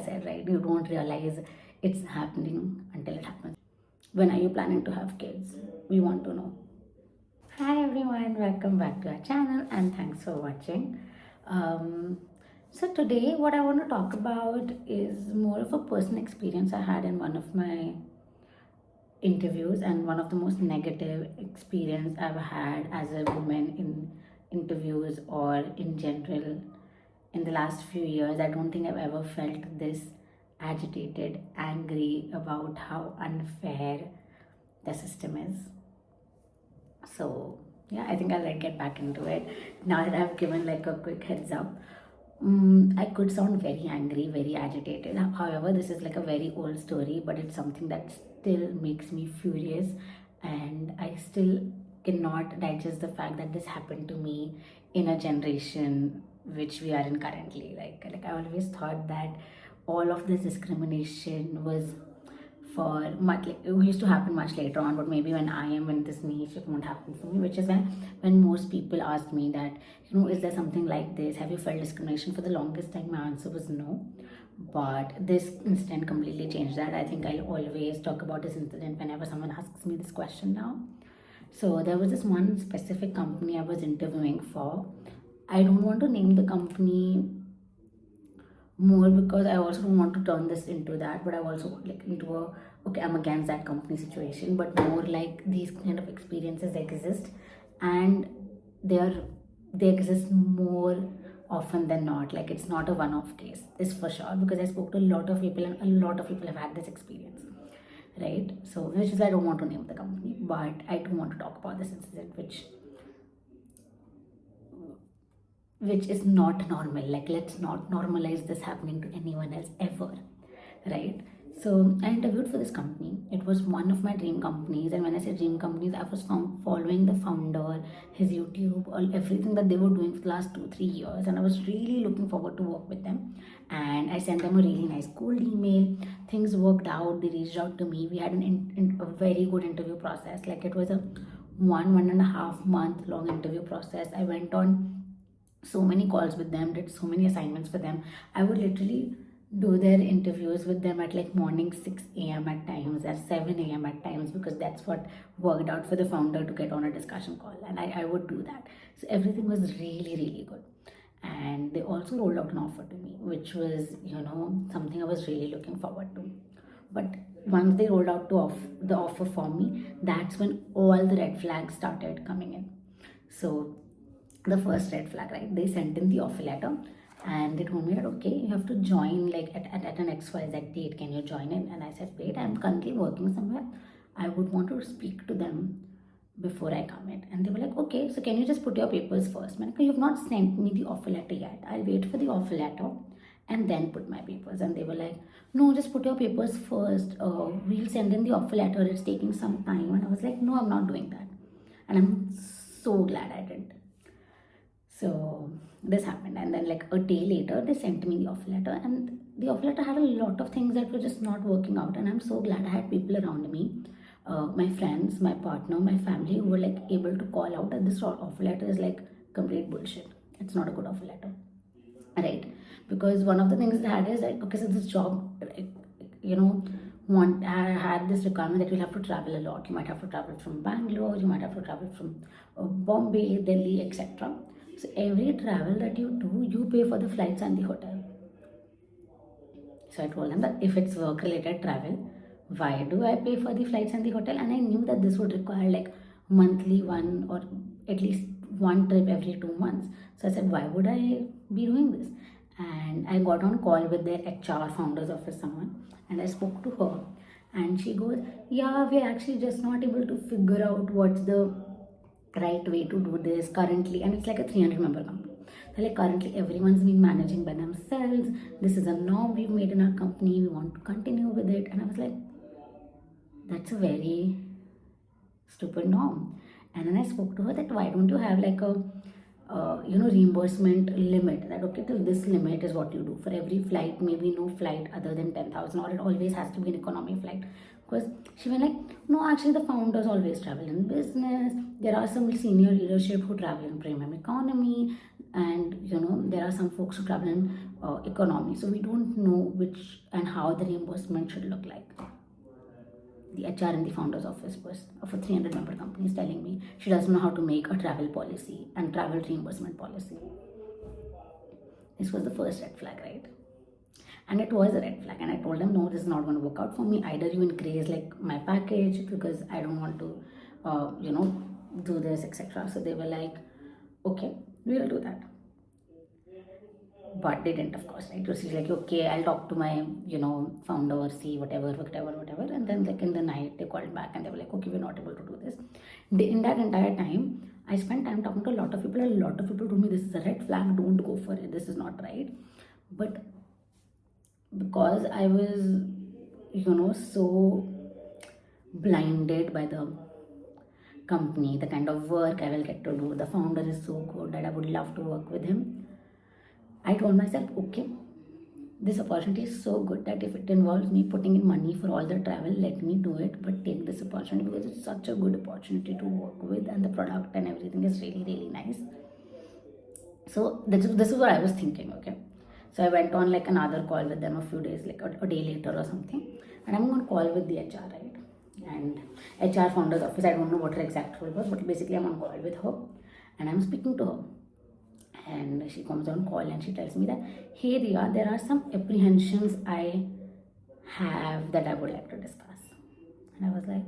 said, right? You don't realize it's happening until it happens. When are you planning to have kids? We want to know. Hi everyone, welcome back to our channel and thanks for watching. Um, so today what I want to talk about is more of a personal experience I had in one of my interviews, and one of the most negative experience I've had as a woman in interviews or in general in the last few years. I don't think I've ever felt this agitated, angry about how unfair the system is. So yeah, I think I'll like get back into it now that I've given like a quick heads up. I could sound very angry, very agitated. However, this is like a very old story, but it's something that still makes me furious, and I still cannot digest the fact that this happened to me in a generation which we are in currently. Like I always thought that all of this discrimination was for much, like, it used to happen much later on, but maybe when I am in this niche it won't happen for me, which is when most people asked me that, is there something like this, have you felt discrimination? For the longest time my answer was no, but this incident completely changed that. I think I always talk about this incident whenever someone asks me this question now. So there was this one specific company I was interviewing for. I don't want to name the company more because I also don't want to turn this into that, but I also like into a okay, I'm against that company situation, but more like these kind of experiences exist, and they are they exist more often than not. Like it's not a one-off case, this for sure, because I spoke to a lot of people and a lot of people have had this experience, right? So which is why I don't want to name the company, but I do want to talk about this incident which is not normal. Like, let's not normalize this happening to anyone else ever, right? So I interviewed for this company. It was one of my dream companies, and when I say dream companies, I was following the founder, his YouTube, all everything that they were doing for the last 2-3 years, and I was really looking forward to work with them. And I sent them a really nice cold email. Things worked out. They reached out to me. We had a very good interview process. Like it was a 1.5 month long interview process. I went on so many calls with them, did so many assignments for them. I would literally do their interviews with them at like morning 6 a.m. at times, at 7 a.m. at times, because that's what worked out for the founder to get on a discussion call. And I would do that. So everything was really, really good. And they also rolled out an offer to me, which was, something I was really looking forward to. But once they rolled out the offer for me, that's when all the red flags started coming in. So the first red flag, right? They sent in the offer letter and they told me that, okay, you have to join like at an XYZ date. Can you join in? And I said, wait, I'm currently working somewhere. I would want to speak to them before I come in. And they were like, okay, so can you just put your papers first? Man, you've not sent me the offer letter yet. I'll wait for the offer letter and then put my papers. And they were like, no, just put your papers first. We'll send in the offer letter. It's taking some time. And I was like, no, I'm not doing that. And I'm so glad I didn't. So this happened, and then like a day later they sent me the offer letter, and the offer letter had a lot of things that were just not working out. And I'm so glad I had people around me, my friends, my partner, my family, who were like able to call out that this offer letter is like complete bullshit. It's not a good offer letter, right? Because one of the things they had is like, okay, so this job, like, I had this requirement that you'll have to travel a lot. You might have to travel from Bangalore, you might have to travel from Bombay, Delhi, etc. So every travel that you do, you pay for the flights and the hotel. So I told them that if it's work related travel, why do I pay for the flights and the hotel? And I knew that this would require like monthly one or at least one trip every 2 months. So I said, why would I be doing this? And I got on call with their HR founders office someone, and I spoke to her, and she goes, yeah, we're actually just not able to figure out what's the right way to do this currently. And it's like a 300 member company. So like currently everyone's been managing by themselves. This is a norm we've made in our company. We want to continue with it. And I was like, that's a very stupid norm. And then I spoke to her that why don't you have like a reimbursement limit, that okay, till this limit is what you do for every flight, maybe no flight other than 10,000, or it always has to be an economy flight. Because she went like, no, actually the founders always travel in business. There are some senior leadership who travel in premium economy, and there are some folks who travel in economy, so we don't know which and how the reimbursement should look like. The HR in the founder's office was of a 300-member company is telling me she doesn't know how to make a travel policy and travel reimbursement policy. This was the first red flag, right? And it was a red flag. And I told them, no, this is not going to work out for me. Either you increase like my package because I don't want to, do this, etc. So they were like, okay, we'll do that. But they didn't, of course, right? So she's like, okay, I'll talk to my, founder, see whatever. And then like in the night, they called back and they were like, okay, we're not able to do this. In that entire time, I spent time talking to a lot of people. A lot of people told me this is a red flag, don't go for it, this is not right. But because I was, so blinded by the company, the kind of work I will get to do, the founder is so good that I would love to work with him. I told myself, okay, this opportunity is so good that if it involves me putting in money for all the travel, let me do it, but take this opportunity because it's such a good opportunity to work with and the product and everything is really, really nice. So this is what I was thinking, okay. So I went on like another call with them a few days, like a day later or something, and I'm on call with the HR, right? And HR founder's office, I don't know what her exact role was, but basically I'm on call with her and I'm speaking to her. And she comes on call and she tells me that, hey Riya, there are some apprehensions I have that I would like to discuss. And I was like,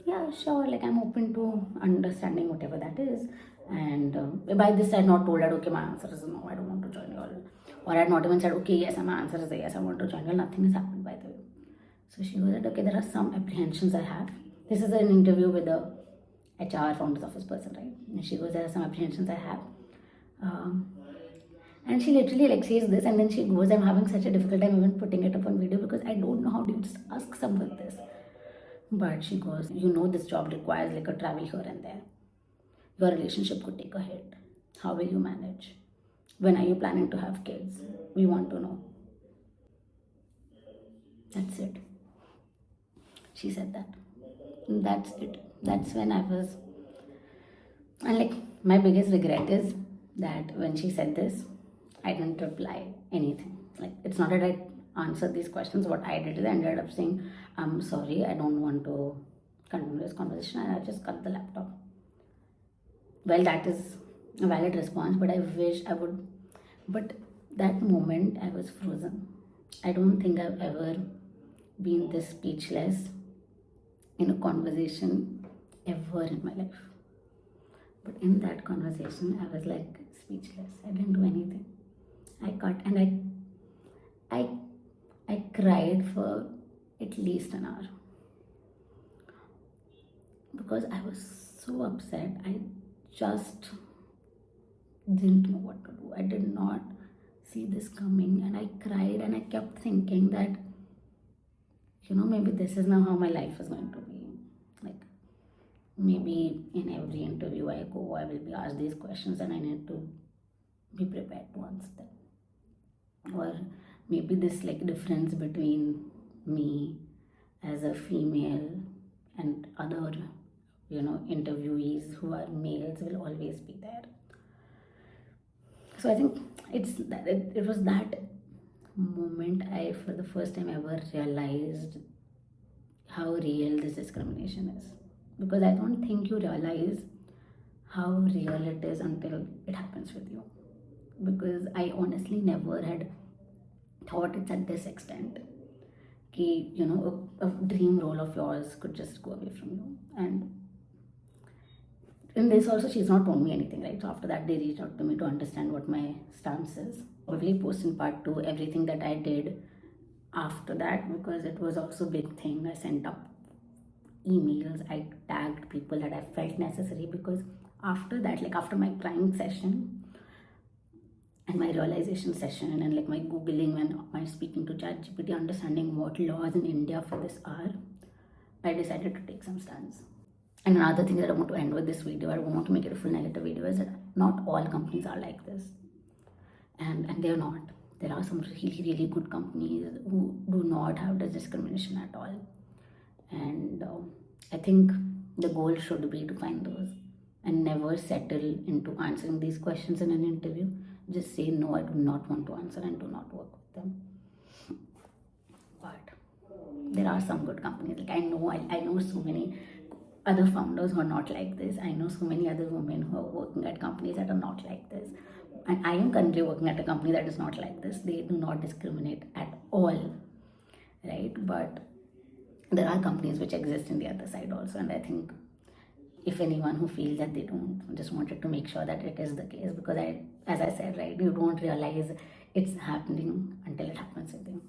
yeah, sure, like I'm open to understanding whatever that is. And by this I had not told her, okay, my answer is no, I don't want to join you all. Or I had not even said, okay, yes, my answer is yes, I want to join you all. Nothing has happened, by the way. So she goes, okay, there are some apprehensions I have. This is an interview with the HR founder's office person, right? And she goes, there are some apprehensions I have. And she literally like says this, and then she goes, I'm having such a difficult time even putting it up on video because I don't know how to just ask someone this. But she goes, this job requires like a travel here and there. Your relationship could take a hit. How will you manage? When are you planning to have kids? We want to know. That's it. She said that. That's it. That's when I was. And like, my biggest regret is that when she said this, I didn't reply anything. Like, it's not that I answered these questions. What I did is I ended up saying, I'm sorry, I don't want to continue this conversation, and I just cut the laptop. Well, that is a valid response, but I wish I would. But that moment, I was frozen. I don't think I've ever been this speechless in a conversation ever in my life. But in that conversation, I was like speechless. I didn't do anything. I cut and I cried for at least an hour because I was so upset. I just didn't know what to do. I did not see this coming, and I cried and I kept thinking that, maybe this is now how my life is going to be. Like, maybe in every interview I go, I will be asked these questions and I need to be prepared to answer them. Or maybe this like difference between me as a female and other, interviewees who are males will always be there. So I think it was that moment I, for the first time ever, realized how real this discrimination is. Because I don't think you realize how real it is until it happens with you. Because I honestly never had thought it's at this extent. Ki, a dream role of yours could just go away from you. And in this also, she's not told me anything, right? So after that, they reached out to me to understand what my stance is. Probably post in part 2 everything that I did after that, because it was also a big thing. I sent up emails, I tagged people that I felt necessary, because after that, like after my crying session and my realization session and like my googling when my speaking to ChatGPT, understanding what laws in India for this are, I decided to take some stance. And another thing that I want to end with this video, I want to make it a full negative video, is that not all companies are like this. And they're not. There are some really, really good companies who do not have this discrimination at all. And I think the goal should be to find those and never settle into answering these questions in an interview, just say no, I do not want to answer and do not work with them. But there are some good companies. Like I know so many other founders who are not like this. I know so many other women who are working at companies that are not like this. And I am currently working at a company that is not like this. They do not discriminate at all, right? But there are companies which exist in the other side also, and I think if anyone who feels that they don't, just wanted to make sure that it is the case, because as I said, right, you don't realize it's happening until it happens with you.